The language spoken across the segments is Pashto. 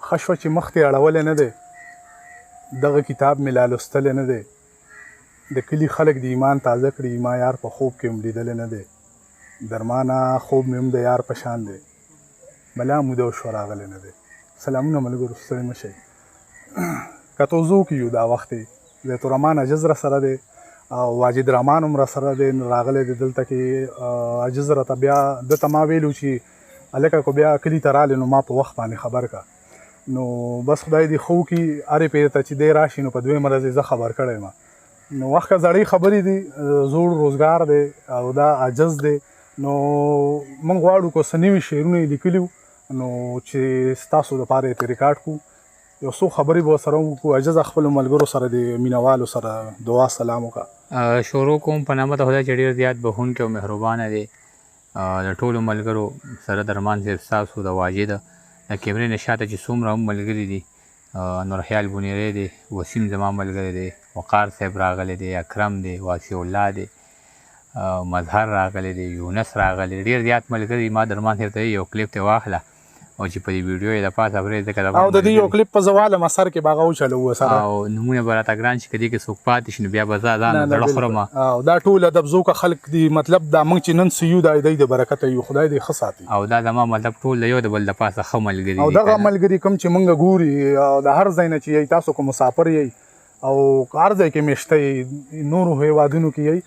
ښه شوه چې مخ ته یې اړولی نه دی. دغه کتاب مې لا لوستلی نه دی. د کلي خلک د ایمان تازه کړي. ما یار په خوب کې هم لیدلی نه دی. درمانه خوب مې هم د یار په شان دی. بلا موده وشوه راغلی نه دی. سلامونه ملګرو، ستړي مه شئ. که توضو کې یو دا وخت زیت الرحمن عجز را سره دی او واجد رحمان هم را سره دی. راغلی دی دلته کې. عجز راته بیا ده ته ما ویلو چې هلکه که بیا کلي ته راغلی نو ما په وخت باندې خبر که. نو بس خدای دې ښه وکړي. هرې پیرې ته چې دی راشي نو په دویمه ورځ یې زه خبر کړی یم. نو وخت که زړې خبرې دي، زوړ روزګار دی او دا عجز دی. نو موږ غواړو که څه نوي شعرونه یې لیکلي نو چې ستاسو دپاره یې ریکارډ کړو. یو څو خبرې به ورسره وکړو. عجزه خپلو ملګرو سره د مینوالو سره دعا سلام وکړه. شروع کوم په نامه د خدای چې ډېر زیات بخښونکی او مهربانه دی. د ټولو ملګرو سره درمان صاحب ستاسو د واجد د کیمرې نه شاته چې څومره هم ملګري دي، نورخیال بونیری دی، وسیم زما ملګری دی، وقار صاحب راغلی دی، اکرم دی، واسع الله دی، مظهر راغلی دی، یونس راغلی، ډېر زیات ملګري. ما درمان صاحب ته یو کلیپ ته واخله او چې په دې ویډیو یې د پاسه پرې ځکه او د دې یو کلیپ په زواله ما سر کې باغه وچلوه سره او نمونه به راته ګران شي که دې کې څوک پاتې شي نو بیا به زه ځان زړه خورم. او دا ټول ادبزوکه خلک دي، مطلب دا موږ چې نن څه یو دا دی د برکته یو. خدای دې ښه ساتي. او دا زما مطلب ټول د یو د بل د پاسه ښه ملګري دي. او دغه ملګري کوم چې موږ ګوري او د هر ځای نه چې یی تاسو کوم مسافر یی او هر ځای کې میشته یی، نورو هیوادونو کې یی،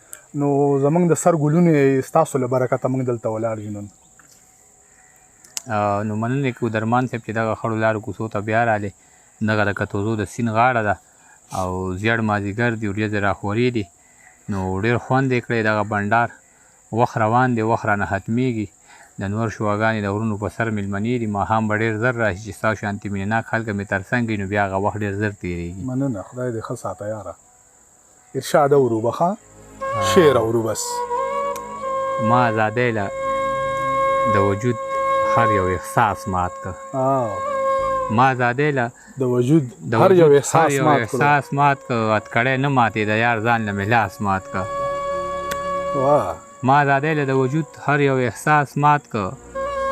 نو زمونږ د سر ګلونه ستاسو له برکته موږ دلته ولاړ یو نن. نو مننه کوو درمان صاحب چې دغه خړو لارو کوڅو ته بیا راغلی. دغه د کتوزو د سیند غاړه ده او زیړ مازدیګر دی، ورېځې راخورې دي. نو ډېر خوند یې کړی دغه بنډار. وخت روان دی، وخت رانه ختمیږي. د نور شوګانې د غرونو په سر مېلمنې دي. ماښام به ډېر زر راشي چې ستاسو شانتې مینهناک خلک مې تر څنګ وي نو بیا هغه وخت ډېر زر تېرېږي. مننه، خدای دې ښه ساته یاره. ارشاد اورو به ښه شعر اورو بس. ما ازادۍ له د وجود هر یو احساس مات که. ما ازادۍ له د وجود هر یو احساس مات که. اتکړی نه ماتې د یار ځان له مې لاس مات که. ما ازادۍ له د وجود هر یو احساس مات که.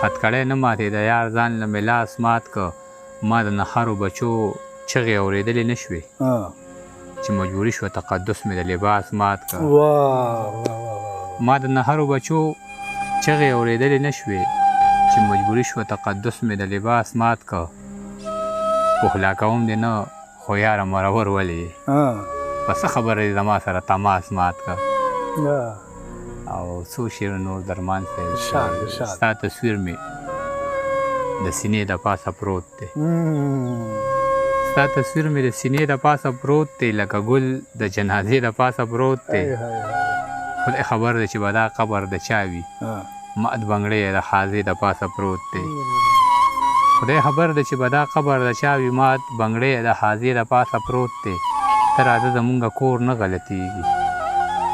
اتکړی نه ماتې د یار ځان له مې لاس مات که. ما د نهرو بچو چغې اورېدلې نه شوې چې مجبوري شوه تقدس مې د لباس مات که. ما د نهرو بچو چغې اورېدلې نه شوې چې مجبوري شوه تقدس مې د لباس مات که. پخلا کوم دې نه خو یاره مرور ولې په څه خبره دې زما سره تماس مات که. او څو شعر نور درمان صاحب. ستا تصویر مې د سینې د پاسه پروت دی. ستا تصویر مې د سینې د پاسه پروت دی، لکه ګل د جنازې د پاسه پروت دی. خدای خبر دی چې به دا قبر د چا وي، مات بنګړی د حاضر د پاسه پروت دی. خدای خبر دی چې به دا قبر د چا وي، مات بنګړی د حاضر د پاسه پروت دی. ته راځه زمونږ کور نه غلطېږي،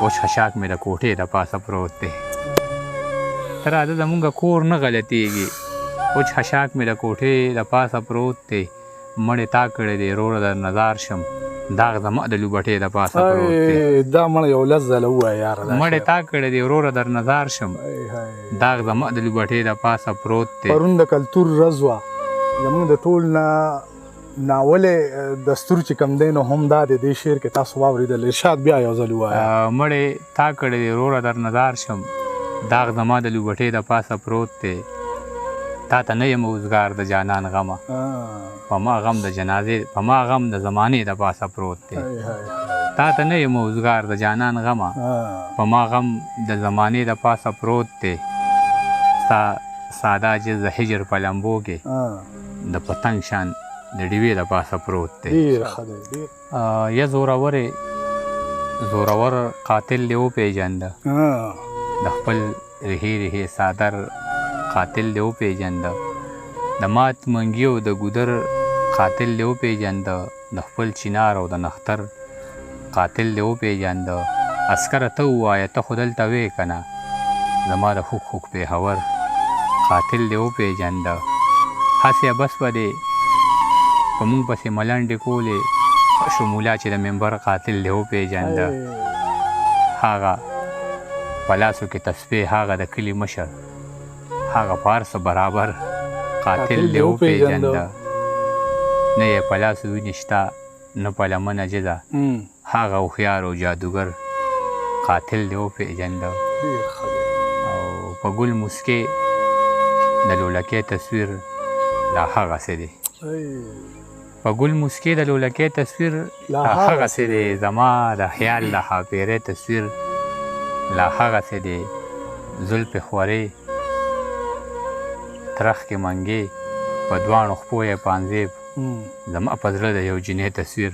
وچ خشاک مې د کوټې د پاسه پروت دی. ته راځه زمونږ کور نه غلطېږي، وچ خشاک مې د کوټې د پاسه پروت دی. مړې تا کړی دی وروره در نظار شم، داغ زما د لوبټې د پاسه پروت دی. دا مړی یو لس ځله ووایه یاره. مړې تا کړی دی وروره در نظار شم، داغ زما د لوبټې د پاسه پروت دی. پرون د کلتور ورځ وه. زموږ د ټول نه ناولې دستور چې کوم دی نو هم دا د دې شعر کې تاسو واورېدل. ارشاد بیا یو ځل ووایه. مړې تا کړی دی وروره در نظار شم، داغ زما د لوبټې د پاسه پروت دی. تا ته نه یم اوزګار د جانان غمه، په ما غم د جنازې، په ما غم د زمانې د پاسه پروت دی. تا ته نه یم اوزګار د جانان غمه، په ما غم د زمانې د پاسه پروت دی. ستا ساده عجز د هجر په لمبو کې د پتنګ شان د ډیوې د پاسه پروت دی. یا زورور قاتل دې وپېژنده، د خپل ریحې ریحې سادر قاتل دې وپېژنده. د مات منګي او د ګودر قاتل دې وپېژنده، د خپل چنار او د نختر قاتل دې وپېژنده. عسکره ته ووایه ته خو دلته وې که نه، زما د خوږ خوږ پېښور قاتل دې وپېژنده. هسې بس به دې په مونږ پسې ملنډې کولې، ښه شو مولا چې د ممبر قاتل دې وپېژنده. هغه په لاسو کې تسبیح، هغه د کلي مشر، هغه په هر څه برابر قاتل دې وپېژنده. نه یې په لاس وینې شته نه په لمنه جده هغه هوښیار او جادوګر قاتل دی وپېژنده او په ګل موسکۍ د لولکۍ تصویر لا هغسې دی په ګل موسکۍ د لولکۍ تصویر لا هغسې دی زما د خیال د ښاپېرۍ تصویر لا هغسې دی زلفې خورې ترخکې منګې په دواړو خپو یې پانزیب زما په زړه د یو جینۍ تصویر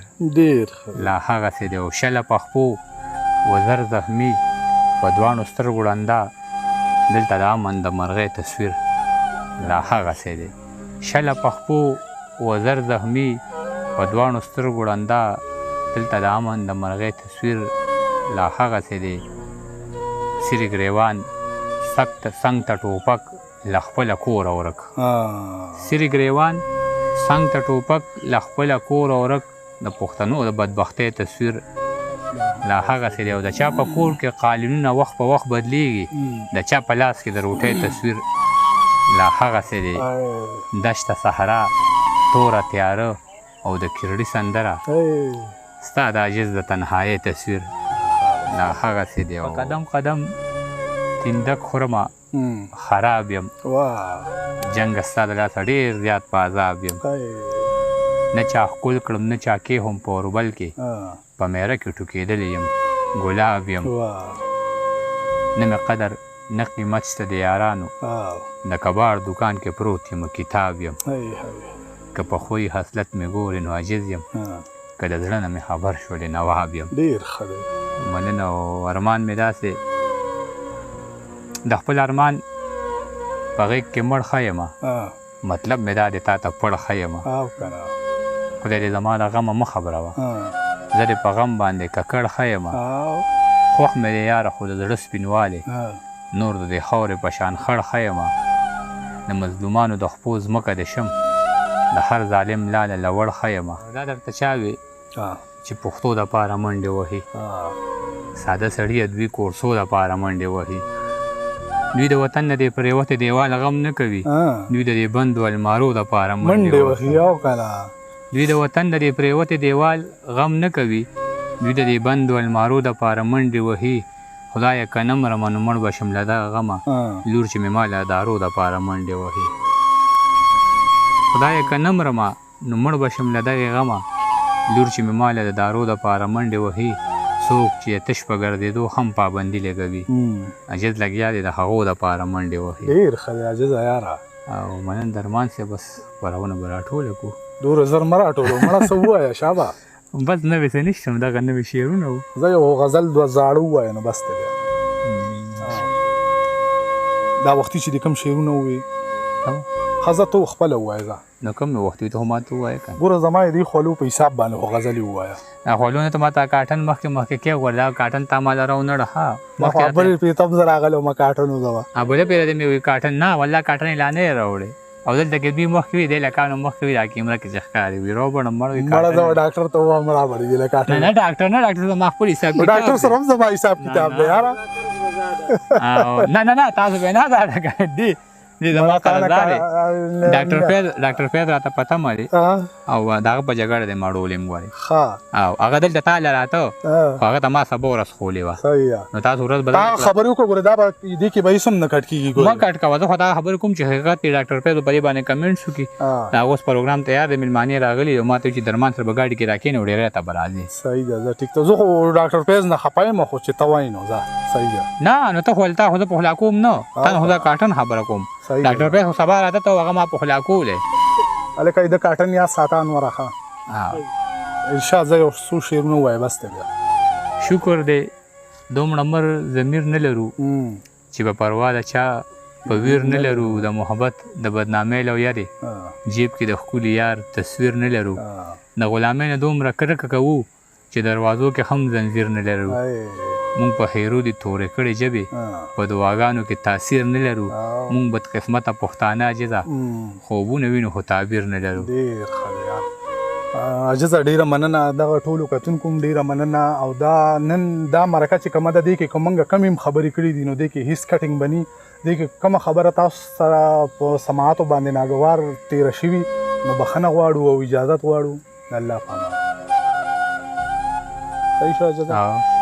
لا هغسې دی او شله په خپو وزر زخمي په دواړو سترګو ړنده دلته د امن د مرغۍ تصویر لا هغسې دی شله په خپو وزر زخمي په دواړو سترګو ړنده دلته د امن د مرغۍ تصویر لا هغسې دی سرې ګریوان څنګ ته ټوپک له خپله کوره ورک سرې ګریوان څنګ ته ټوپک له خپله کوره ورک د پښتنو د بدبختۍ تصویر لا هغسې دی او د چا په کور کې قالینونه وخت په وخت بدلیږي د چا په لاس کې د روټۍ تصویر لا هغسې دی دشته صحرا توره تیاره او د کیرړي سندره ستا د عاجز د تنهایۍ تصویر لا هغسې دی او قدم قدم تندک خورمه خراب یم جنګ ستا د لاسه ډېر زیات په عذاب یم نه چا ښکل کړم نه چا کېهم په اوربل کې په میره کې ټوکېدلی یم ګلاب یم نه مې قدر نه قیمت شته د یارانو د کباړ دوکان کې پروت یم کتاب یم که په خوی حسلت مې ګورې نو عاجز یم که د زړه نه مې خبر شولې نواب یم مننه او ارمان مې داسې د خپل ارمان په غېږ کې مړ ښه یمه مطلب مې دا دی تا ته پړ ښه یمه خدای دې زما د غمه مه خبروه زه دې په غم باندې ککړ ښه یمه خوښ مې دی یاره خو د زړه سپینوالی نور د دې خاورې په شان خړ ښه یمه د مظلومانو د خپو ځمکه دې شم د هر ظالم لاله لوړ ښه یمه دا درته چا وې چې پښتو دپاره منډې وهي ساده سړي دوی کورسو دپاره منډې وهي دوی د وطن نه دې پرېوتې دیوال غم نه کوي دوی د دې بندو المارو دپاره منډې وهي دوی د وطن د دې پرېوتې دیوال غم نه کوي دوی د دې بندو المارو دپاره منډې وهي خدایه که نه مرمه نو مړ به شم له دغه غمه لور چې مې ما له دارو دپاره منډې وهي خدایه که نه مرمه نو مړ به شم له دغې غمه لور چې مې ما له د دارو دپاره منډې وهي څوک چې تش په ګرځېدو هم پابندي لګوي عجز لګیا دی د هغو دپاره منډې وهي ډېر ښه دی عجزه یاره او منن درمان صاحب بس خپرونه به راټوله کړو دومره زر مه راټولو مړه څه ووایه شابه بس نوې څه نشته دغه نوې شعرونه وو زه یو غزل دوه زاړه ووایه نو بس دی بیا دا وختي چې د کوم شعرونه ووایي ښه ته خپله ووایه زه نو کوم وختي ته ما ته ووایه که ګوره زما یې دې خولو په حساب باندې خو غزلې ووایه خولونه ته ما ته کاټن مخکې کېږور دا کاټن تا ما لره ونړه ښه خبرې پرې تم زه راغلی وم کاټن وزوه بله پرې دې مې وایي کاټن نه والله کاټن یې لا نه یې راوړی او دلته کې دوی مخکې وي دی لکانو مخکې وي دا کیمره کې چې ښکاري وي روبړم مړ وي مړه زه ډاکټر ته ووایم رابړېږي له کاټن نه ډاکټر نه ډاکټر زما خپل حساب کتاب ډاکټر سره هم زما حساب کتاب دی یاره نه تاسو به نه دا دی زما قرارداد دی ډاکټر فیض راته پته مالي او دغه په جګړه دی مړولې م ګورې او هغه دلته تا له راته خو هغه ته ما سبا ورځ خولې وه نو تاسو ورځ به خبرې وکړو ګوره دا به دې کې به هېڅ هم نه کټ کېږي مه کټ کوه زه خو دا خبرې کوم چې حقیقت دی ډاکټر فیض په دې باندې کمنټس وکړي دا اوس پروګرام تیار دی مېلمانې راغلي او ما ته چې درمان سره به ګاډي کې راکښېنې او ډېری ته به راځي صحیح ده زه ټیک ته زه خو ډاکټر فیض نه خفه یم خو چې ته وایې نو زه صحیح ده نه نو ته خو تا خو زه پخلا کوم نه تا خو دا کاټن خبره کوم ډاکټر فیض خو سبا راته ته هغه ما پخلا کولی هلکه د کاټن یا ساته انوره ښه ارشاد زه یو څو شعرونه ووایه بس دی بیا شکر دی دومره مر ضمیر نه لرو چې په پروا د چا په ویر نه لرو د محبت د بدنامۍ له یارې جیب کې د ښکلي یار تصویر نه لرو د غلامۍ نه دومره کرکه کوو چې دروازو کې هم زنځیر نه لرو مونږ په هیرو دي تورې کړې ژبې په دعاګانو کې تاثیر نه لرو مونږ بدقسمته پښتانه عجزه خوبونه وینو خو تعبیر نه لرو ډېر ښه دی یار عجزه ډېره مننه دغه ټولو کتونکو هم ډېره مننه او دا نن دا مرکه چې کومه ده دې کې که موږ کم هم خبرې کړي دي نو دې کې هېڅ کټینګ به ني دې کې کومه خبره تاسو سره په سماعتو باندې ناګوار تېره شوي نو بخښنه غواړو او اجازت غواړو. الله پامان. صحیح شو اجازه؟